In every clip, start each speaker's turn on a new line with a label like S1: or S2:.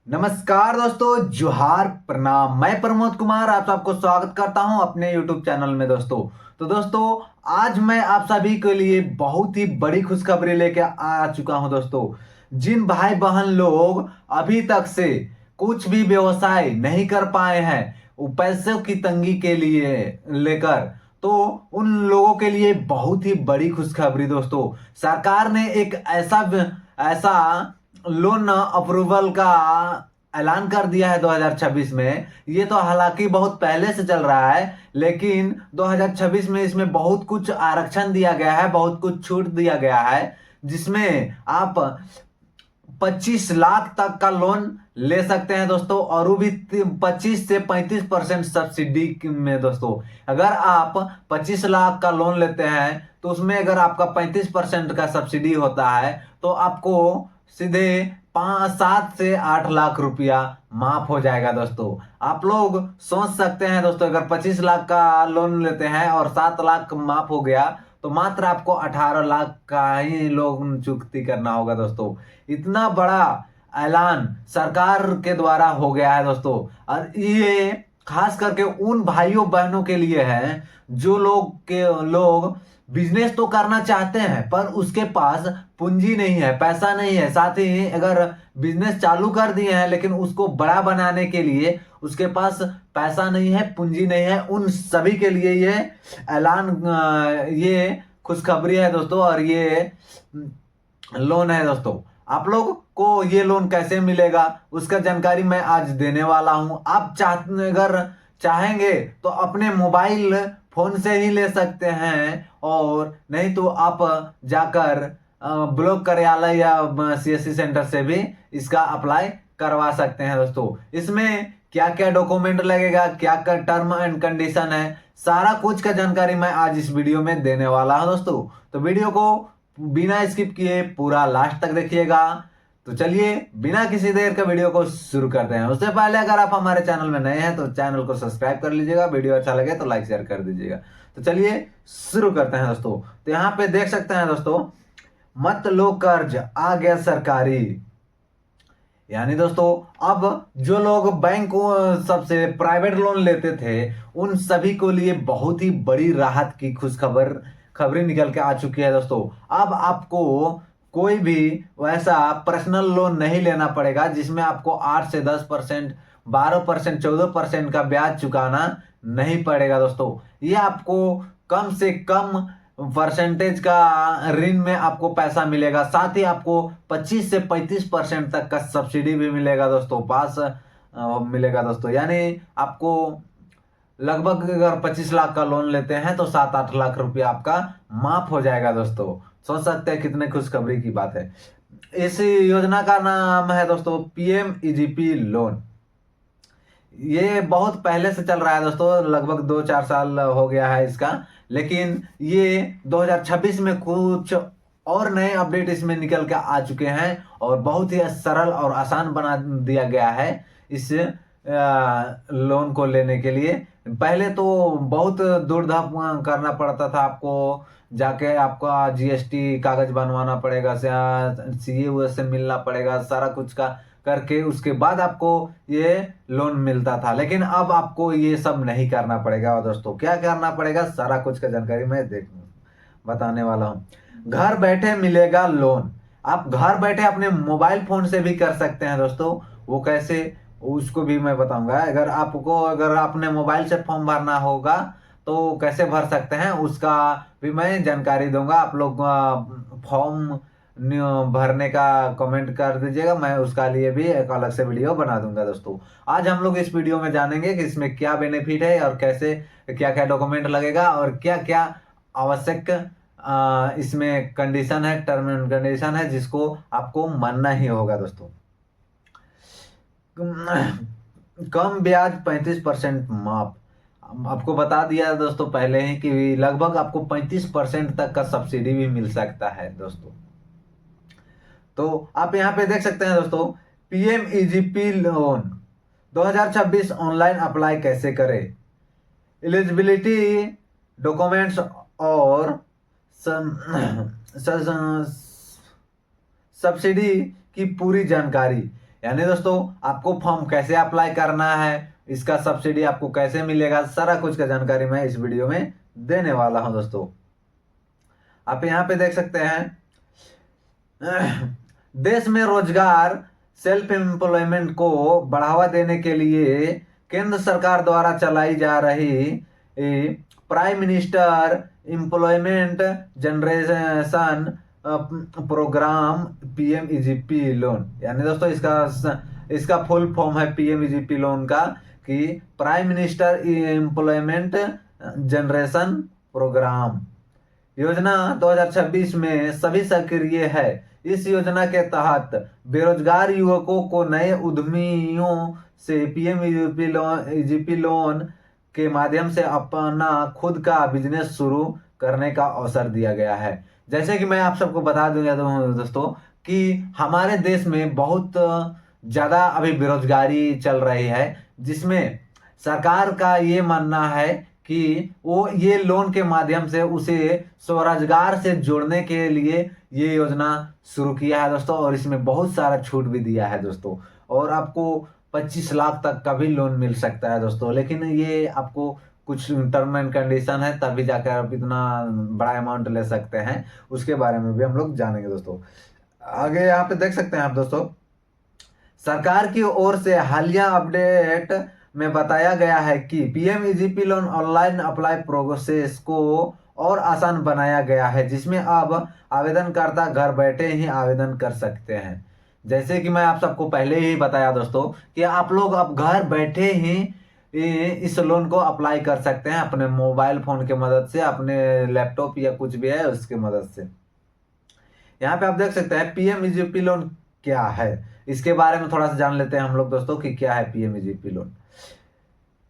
S1: नमस्कार दोस्तों, जोहार प्रणाम। मैं प्रमोद कुमार आप सबको स्वागत करता हूं अपने YouTube चैनल में। दोस्तों आज मैं आप सभी के लिए बहुत ही बड़ी खुशखबरी लेके आ चुका हूं। दोस्तों, जिन भाई बहन लोग अभी तक से कुछ भी व्यवसाय नहीं कर पाए हैं वो पैसों की तंगी के लिए लेकर, तो उन लोगों के लिए बहुत ही बड़ी खुशखबरी। दोस्तों, सरकार ने एक ऐसा ऐसा लोन अप्रूवल का ऐलान कर दिया है 2026 में। ये तो हालांकि बहुत पहले से चल रहा है, लेकिन 2026 में इसमें बहुत कुछ आरक्षण दिया गया है, बहुत कुछ छूट दिया गया है, जिसमें आप 25 लाख तक का लोन ले सकते हैं दोस्तों, और वो भी 25 से 35% सब्सिडी में। दोस्तों, अगर आप 25 लाख का लोन लेते हैं तो उसमें अगर आपका 35% का सब्सिडी होता है तो आपको सीधे 5 7 से 8 लाख रुपया माफ हो जाएगा। दोस्तों, आप लोग सोच सकते हैं दोस्तों, अगर 25 लाख का लोन लेते हैं और 7 लाख माफ हो गया तो मात्र आपको 18 लाख का ही लोन चुकती करना होगा। दोस्तों, इतना बड़ा ऐलान सरकार के द्वारा हो गया है दोस्तों, और ये खास करके उन भाइयों बहनों के लिए है जो लोग बिजनेस तो करना चाहते हैं पर उसके पास पूंजी नहीं है, पैसा नहीं है। साथ ही अगर बिजनेस चालू कर दिए हैं लेकिन उसको बड़ा बनाने के लिए उसके पास पैसा नहीं है, पूंजी नहीं है, उन सभी के लिए ये ऐलान, ये खुशखबरी है दोस्तों। और ये लोन है दोस्तों, आप लोग को ये लोन कैसे मिलेगा उसका जानकारी मैं आज देने वाला हूं। आप अगर चाहेंगे तो अपने मोबाइल फोन से ही ले सकते हैं, और नहीं तो आप जाकर ब्लॉक कार्यालय या सीएससी सेंटर से भी इसका अप्लाई करवा सकते हैं। दोस्तों, इसमें क्या क्या डॉक्यूमेंट लगेगा, क्या क्या टर्म एंड कंडीशन है, सारा कुछ का जानकारी मैं आज इस वीडियो में देने वाला हूं। दोस्तों, तो वीडियो को बिना स्किप किए पूरा लास्ट तक देखिएगा। तो चलिए बिना किसी देर का वीडियो को शुरू करते हैं। उससे पहले अगर आप हमारे चैनल में नए हैं तो चैनल को सब्सक्राइब कर लीजिएगा, वीडियो अच्छा लगे तो लाइक शेयर कर दीजिएगा। तो चलिए शुरू करते हैं दोस्तों। तो यहाँ पे देख सकते हैं दोस्तों, मत लो कर्ज आ गया सरकारी। यानी दोस्तों, अब जो लोग बैंक सबसे प्राइवेट लोन लेते थे उन सभी को लिए बहुत ही बड़ी राहत की खबरी निकल के आ चुकी है। दोस्तों, अब आपको कोई भी वैसा पर्सनल लोन नहीं लेना पड़ेगा जिसमें आपको 8 से 10%, 12%, 14% का ब्याज चुकाना नहीं पड़ेगा। दोस्तों, ये आपको कम से कम परसेंटेज का ऋण में आपको पैसा मिलेगा। साथ ही आपको 25 से 35% तक का सब्सिडी भी मिलेगा दोस्तों, पास मिलेगा दोस्तों। यानी आपको लगभग अगर 25 लाख का लोन लेते हैं तो 7 8 लाख रुपया आपका माफ हो जाएगा। दोस्तों, सोच सकते हैं कितने खुशखबरी की बात है। इस योजना का नाम है दोस्तों PMEGP लोन। ये बहुत पहले से चल रहा है दोस्तों, लगभग 2 4 साल हो गया है इसका, लेकिन ये 2026 में कुछ और नए अपडेट इसमें निकल के आ चुके हैं और बहुत ही सरल और आसान बना दिया गया है इस लोन को लेने के लिए। पहले तो बहुत दूर धाम करना पड़ता था, आपको जाके आपका GST कागज बनवाना पड़ेगा, CA से मिलना पड़ेगा, सारा कुछ का करके उसके बाद आपको ये लोन मिलता था। लेकिन अब आपको ये सब नहीं करना पड़ेगा। और दोस्तों, क्या करना पड़ेगा सारा कुछ का जानकारी मैं बताने वाला हूँ। घर बैठे मिलेगा लोन। आप घर बैठे अपने मोबाइल फोन से भी कर सकते हैं दोस्तों। वो कैसे, उसको भी मैं बताऊंगा। अगर अपने मोबाइल से फॉर्म भरना होगा तो कैसे भर सकते हैं उसका भी मैं जानकारी दूंगा। आप लोग फॉर्म भरने का कमेंट कर दीजिएगा, मैं उसका लिए भी एक अलग से वीडियो बना दूंगा। दोस्तों, आज हम लोग इस वीडियो में जानेंगे कि इसमें क्या बेनिफिट है और कैसे क्या क्या डॉक्यूमेंट लगेगा और क्या क्या आवश्यक इसमें कंडीशन है, टर्म एंड कंडीशन है जिसको आपको मानना ही होगा। दोस्तों, कम ब्याज 35% माफ। आपको बता दिया दोस्तों पहले ही कि लगभग आपको 35% तक का सब्सिडी भी मिल सकता है। दोस्तों, तो आप यहाँ पे देख सकते हैं दोस्तों, PMEGP लोन 2026 ऑनलाइन अप्लाई कैसे करें, एलिजिबिलिटी, डॉक्यूमेंट्स और सब्सिडी की पूरी जानकारी। यानी दोस्तों आपको फॉर्म कैसे अप्लाई करना है, इसका सब्सिडी आपको कैसे मिलेगा, सारा कुछ का जानकारी मैं इस वीडियो में देने वाला हूं दोस्तों। आप यहाँ पे देख सकते हैं, देश में रोजगार सेल्फ एम्प्लॉयमेंट को बढ़ावा देने के लिए केंद्र सरकार द्वारा चलाई जा रही prime minister employment generation programme PMEGP loan, यानी दोस्तों इसका फुल फॉर्म है पीएमईजीपी लोन का, कि prime minister employment generation programme योजना 2026 में सभी सक्रिय है। इस योजना के तहत बेरोजगार युवकों को नए उद्यमियों से पीएमईजीपी लोन के माध्यम से अपना खुद का बिजनेस शुरू करने का अवसर दिया गया है। जैसे कि मैं आप सबको बता दूंगा दोस्तों कि हमारे देश में बहुत ज़्यादा अभी बेरोजगारी चल रही है, जिसमें सरकार का ये मानना है कि वो ये लोन के माध्यम से उसे स्वरोजगार से जोड़ने के लिए ये योजना शुरू किया है दोस्तों, और इसमें बहुत सारा छूट भी दिया है दोस्तों, और आपको 25 लाख तक का भी लोन मिल सकता है दोस्तों। लेकिन ये आपको कुछ टर्म एंड कंडीशन है, तभी जाकर आप इतना बड़ा अमाउंट ले सकते हैं, उसके बारे में भी हम लोग जानेंगे दोस्तों। आगे यहाँ पे देख सकते हैं आप दोस्तों, सरकार की ओर से हालिया अपडेट में बताया गया है कि PMEGP loan online apply process को और आसान बनाया गया है, जिसमें अब आवेदनकर्ता घर बैठे ही आवेदन कर सकते हैं। जैसे कि मैं आप सबको पहले ही बताया दोस्तों कि आप लोग अब घर बैठे ही इस लोन को अप्लाई कर सकते हैं अपने मोबाइल फोन की मदद से, अपने लैपटॉप या कुछ भी है उसकी मदद से। यहाँ पे आप देख सकते हैं पीएमईजीपी लोन क्या है, इसके बारे में थोड़ा सा जान लेते हैं हम लोग दोस्तों कि क्या है PMEGP loan.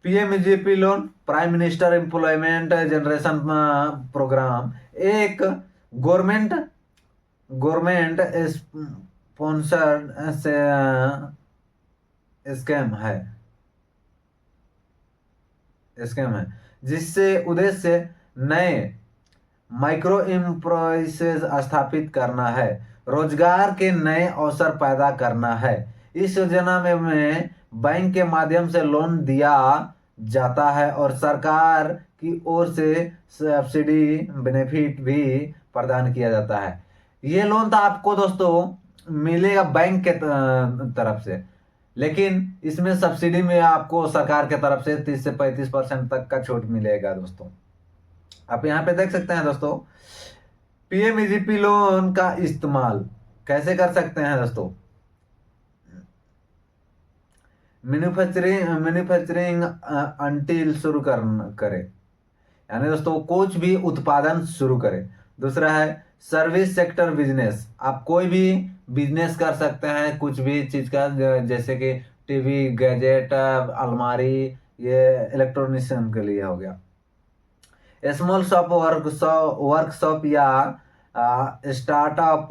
S1: PMEGP loan prime minister employment generation programme एक गवर्नमेंट स्पॉन्सर्ड स्कीम है जिससे उद्देश्य नए माइक्रो एंटरप्राइजेज स्थापित करना है, रोजगार के नए अवसर पैदा करना है। इस योजना में बैंक के माध्यम से लोन दिया जाता है और सरकार की ओर से सब्सिडी बेनिफिट भी प्रदान किया जाता है। ये लोन तो आपको दोस्तों मिलेगा बैंक के तरफ से, लेकिन इसमें सब्सिडी में आपको सरकार के तरफ से 30 से 35% तक का छूट मिलेगा दोस्तों। आप यहाँ पे देख सकते हैं दोस्तों, पीएमईजीपी लोन का इस्तेमाल कैसे कर सकते हैं दोस्तों। मैन्युफैक्चरिंग अंटिल शुरू करे, यानी दोस्तों कुछ भी उत्पादन शुरू करे। दूसरा है सर्विस सेक्टर बिजनेस, आप कोई भी बिजनेस कर सकते हैं कुछ भी चीज का, जैसे कि टीवी, गैजेट, अलमारी, ये इलेक्ट्रॉनिशियन के लिए हो गया। स्मॉल शॉप वर्कशॉप या स्टार्टअप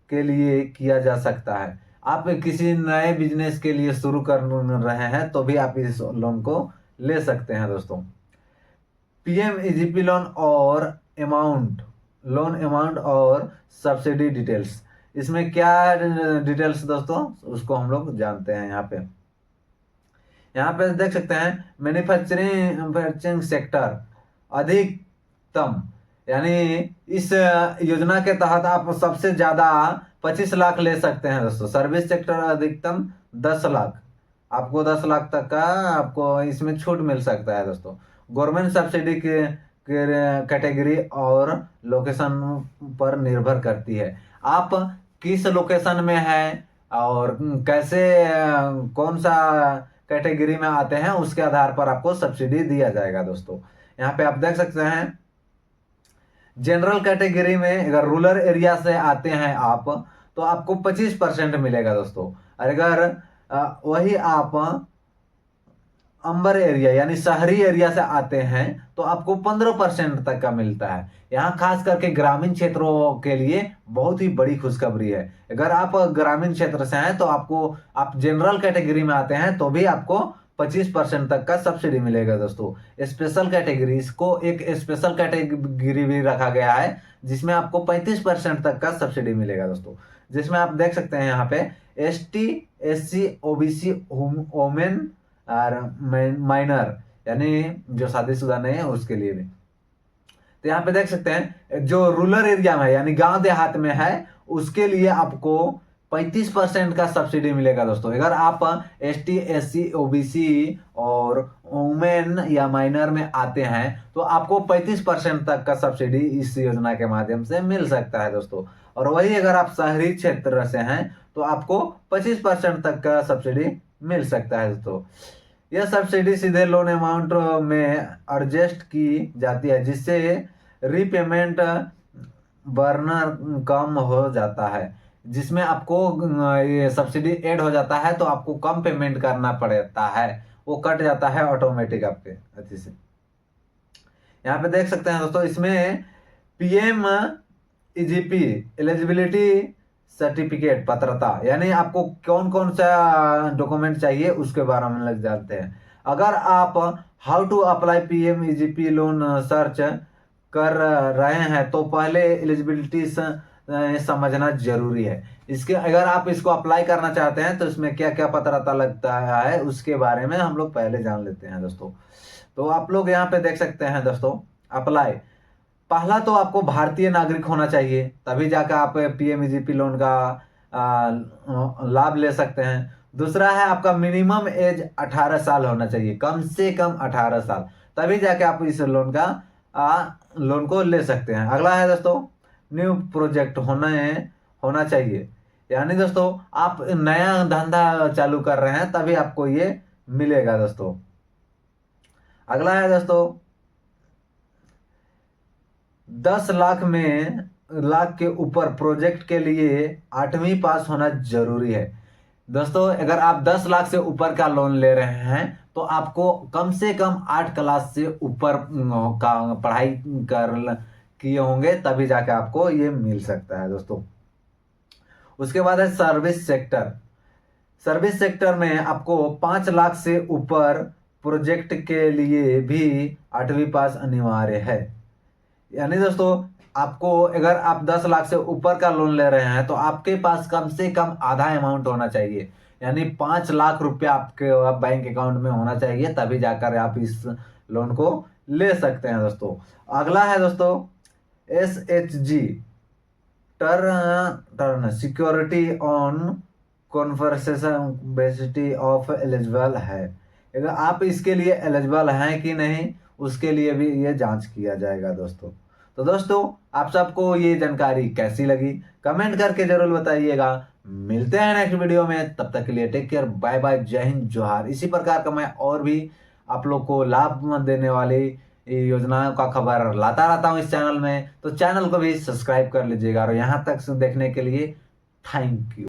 S1: के लिए किया जा सकता है। आप किसी नए बिजनेस के लिए शुरू कर रहे हैं तो भी आप इस लोन को ले सकते हैं दोस्तों। पीएमईजीपी लोन अमाउंट और सब्सिडी डिटेल्स, इसमें क्या डिटेल्स दोस्तों उसको हम लोग जानते हैं। यहाँ पे देख सकते हैं मैन्युफैक्चरिंग सेक्टर अधिकतम, यानी इस योजना के तहत आप सबसे ज्यादा 25 लाख ले सकते हैं दोस्तों। सर्विस सेक्टर अधिकतम 10 लाख, आपको 10 लाख तक का आपको इसमें छूट मिल सकता है दोस्तों। गवर्नमेंट सब्सिडी के कैटेगरी और लोकेशन पर निर्भर करती है, आप किस लोकेशन में है और कैसे कौन सा कैटेगरी में आते हैं उसके आधार पर आपको सब्सिडी दिया जाएगा दोस्तों। यहाँ पे आप देख सकते हैं जनरल कैटेगरी में अगर रूरल एरिया से आते हैं आप तो आपको 25% मिलेगा दोस्तों। अगर वही आप अंबर एरिया यानी शहरी एरिया से आते हैं तो आपको 15% तक का मिलता है। यहाँ खास करके ग्रामीण क्षेत्रों के लिए बहुत ही बड़ी खुशखबरी है। अगर आप ग्रामीण क्षेत्र से हैं तो आप जनरल कैटेगरी में आते हैं तो भी आपको 25% तक का सब्सिडी मिलेगा दोस्तों। स्पेशल कैटेगरी, इसको एक स्पेशल कैटेगरी भी रखा गया है जिसमें आपको 35% तक का सब्सिडी मिलेगा दोस्तों। जिसमें आप देख सकते हैं यहाँ पे ST SC OBC वोमेन और माइनर यानी जो शादीशुदा नहीं है उसके लिए भी। तो यहाँ पे देख सकते हैं जो रूरल एरिया में यानी गांव देहात में है उसके लिए आपको 35% का सब्सिडी मिलेगा दोस्तों। अगर आप ST SC OBC और वुमेन या माइनर में आते हैं तो आपको 35% तक का सब्सिडी इस योजना के माध्यम से मिल सकता है दोस्तों। और वही अगर आप शहरी क्षेत्र से हैं तो आपको 25% तक का सब्सिडी मिल सकता है दोस्तों। यह सब्सिडी सीधे लोन अमाउंट में एडजस्ट की जाती है जिससे रीपेमेंट बर्नर कम हो जाता है, जिसमें आपको ये सब्सिडी ऐड हो जाता है तो आपको कम पेमेंट करना पड़ता है, वो कट जाता है ऑटोमेटिक आपके अच्छे से। यहाँ पे देख सकते हैं दोस्तों इसमें PM EGP एलिजिबिलिटी सर्टिफिकेट पात्रता यानी आपको कौन कौन सा डॉक्यूमेंट चाहिए उसके बारे में लग जाते हैं। अगर आप how to apply PM EGP loan search कर रहे हैं तो पहले एलिजिबिलिटी समझना जरूरी है। इसके अगर आप इसको अप्लाई करना चाहते हैं तो इसमें क्या क्या पात्रता लगता है उसके बारे में हम लोग पहले जान लेते हैं दोस्तों। तो आप लोग यहाँ पे देख सकते हैं दोस्तों अप्लाई। पहला तो आपको भारतीय नागरिक होना चाहिए तभी जाकर आप PM EGP लोन का लाभ ले सकते हैं। दूसरा है आपका मिनिमम एज 18 साल होना चाहिए, कम से कम 18 साल, तभी जाके आप इस लोन को ले सकते हैं। अगला है दोस्तों न्यू प्रोजेक्ट होना चाहिए, यानी दोस्तों आप नया धंधा चालू कर रहे हैं तभी आपको ये मिलेगा दोस्तों। अगला है दोस्तों 10 लाख के ऊपर प्रोजेक्ट के लिए 8वीं पास होना जरूरी है दोस्तों। अगर आप 10 लाख से ऊपर का लोन ले रहे हैं तो आपको कम से कम 8 क्लास से ऊपर का पढ़ाई किए होंगे तभी जाके आपको ये मिल सकता है दोस्तों। उसके बाद है सर्विस सेक्टर में आपको 5 लाख से ऊपर प्रोजेक्ट के लिए भी 8वीं पास अनिवार्य है। यानी दोस्तों आपको अगर आप 10 लाख से ऊपर का लोन ले रहे हैं तो आपके पास कम से कम आधा अमाउंट होना चाहिए, यानी 5 लाख रुपया आपके बैंक अकाउंट में होना चाहिए तभी जाकर आप इस लोन को ले सकते हैं दोस्तों। अगला है दोस्तों SHG turn security on conversation basicity of eligible है। अगर आप इसके लिए एलिजिबल हैं कि नहीं उसके लिए भी ये जांच किया जाएगा दोस्तों। तो दोस्तों आप सबको ये जानकारी कैसी लगी कमेंट करके जरूर बताइएगा। मिलते हैं नेक्स्ट वीडियो में, तब तक के लिए टेक केयर, बाय बाय, जय हिंद, जोहार। इसी प्रकार का मैं और भी आप लोग को लाभ देने वाली योजनाओं का खबर लाता रहता हूँ इस चैनल में, तो चैनल को भी सब्सक्राइब कर लीजिएगा। और यहाँ तक देखने के लिए थैंक यू।